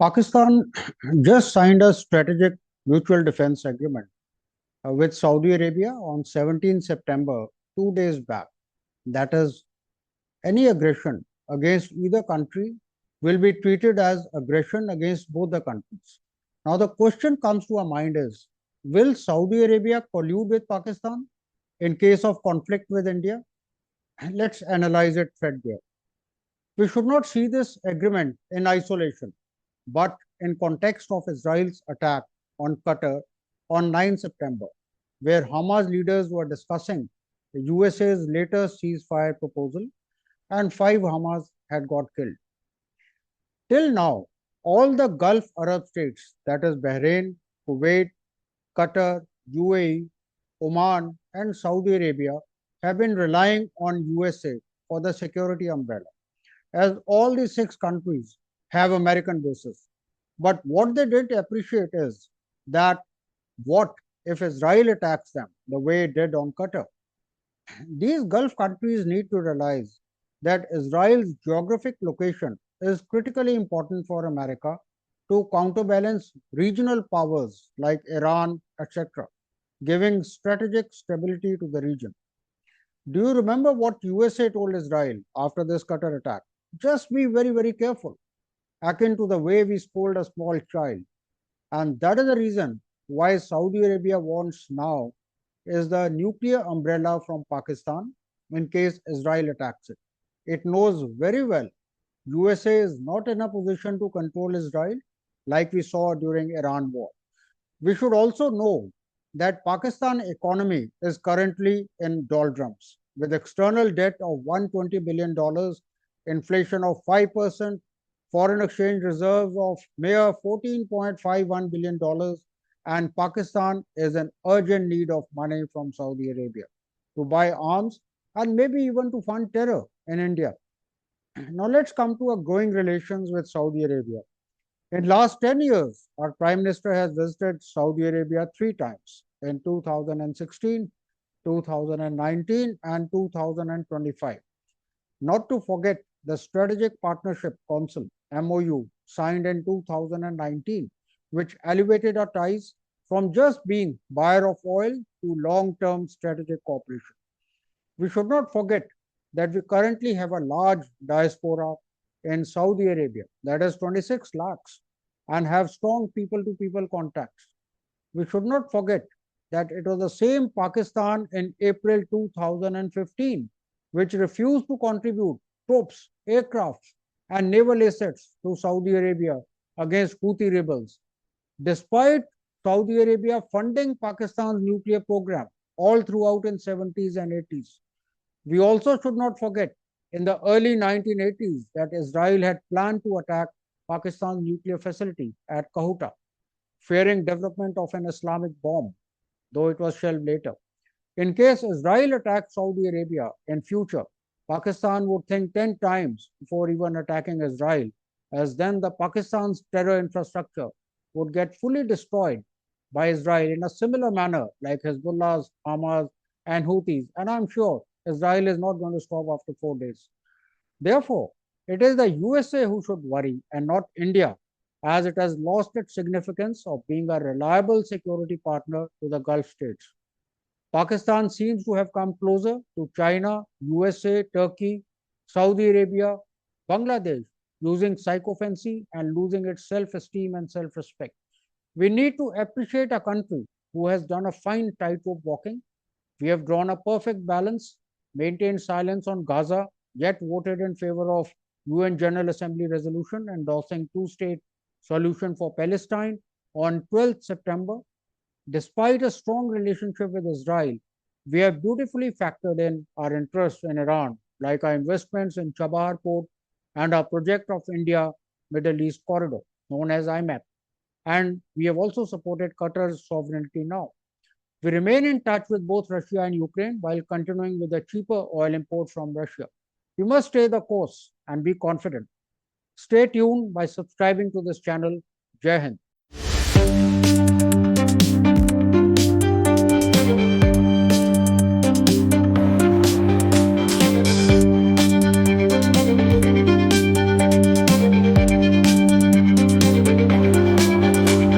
Pakistan just signed a strategic mutual defense agreement with Saudi Arabia on 17 September, 2 days back. That is, any aggression against either country will be treated as aggression against both the countries. Now, the question comes to our mind is, will Saudi Arabia collude with Pakistan in case of conflict with India? Let's analyze it threadbare. We should not see this agreement in isolation, but in context of Israel's attack on Qatar on 9 September, where Hamas leaders were discussing the USA's latest ceasefire proposal and 5 Hamas had got killed. Till now, all the Gulf Arab states, that is Bahrain, Kuwait, Qatar, UAE, Oman, and Saudi Arabia, have been relying on USA for the security umbrella, as all these 6 countries have American bases. But what they didn't appreciate is that what if Israel attacks them the way it did on Qatar? These Gulf countries need to realize that Israel's geographic location is critically important for America to counterbalance regional powers like Iran, etc., giving strategic stability to the region. Do you remember what USA told Israel after this Qatar attack? Just be very, very careful, akin to the way we scold a small child. And that is the reason why Saudi Arabia wants now is the nuclear umbrella from Pakistan in case Israel attacks it. It knows very well USA is not in a position to control Israel like we saw during Iran war. We should also know that Pakistan economy is currently in doldrums with external debt of $120 billion, inflation of 5%, foreign exchange reserves of mere $14.51 billion, and Pakistan is in urgent need of money from Saudi Arabia to buy arms and maybe even to fund terror in India. Now let's come to our growing relations with Saudi Arabia. In last 10 years, our Prime Minister has visited Saudi Arabia 3 times in 2016, 2019, and 2025. Not to forget the Strategic Partnership Council MOU signed in 2019, which elevated our ties from just being buyer of oil to long-term strategic cooperation. We should not forget that we currently have a large diaspora in Saudi Arabia, that is 26 lakhs, and have strong people-to-people contacts. We should not forget that it was the same Pakistan in April 2015 which refused to contribute troops, aircrafts, and naval assets to Saudi Arabia against Houthi rebels, despite Saudi Arabia funding Pakistan's nuclear program all throughout in 70s and 80s. We also should not forget in the early 1980s that Israel had planned to attack Pakistan's nuclear facility at Kahuta, fearing development of an Islamic bomb, though it was shelved later. In case Israel attacks Saudi Arabia in future, Pakistan would think 10 times before even attacking Israel, as then the Pakistan's terror infrastructure would get fully destroyed by Israel in a similar manner like Hezbollah's, Hamas, and Houthis. And I'm sure Israel is not going to stop after 4 days. Therefore, it is the USA who should worry and not India, as it has lost its significance of being a reliable security partner to the Gulf states. Pakistan seems to have come closer to China, USA, Turkey, Saudi Arabia, Bangladesh, losing psychophancy and losing its self-esteem and self-respect. We need to appreciate a country who has done a fine tightrope walking. We have drawn a perfect balance, maintained silence on Gaza, yet voted in favor of UN General Assembly resolution endorsing two-state solution for Palestine on 12th September. Despite a strong relationship with Israel, we have beautifully factored in our interests in Iran, like our investments in Chabahar port and our project of India Middle East corridor, known as IMAP. And we have also supported Qatar's sovereignty now. We remain in touch with both Russia and Ukraine while continuing with the cheaper oil imports from Russia. We must stay the course and be confident. Stay tuned by subscribing to this channel. Jai Hind.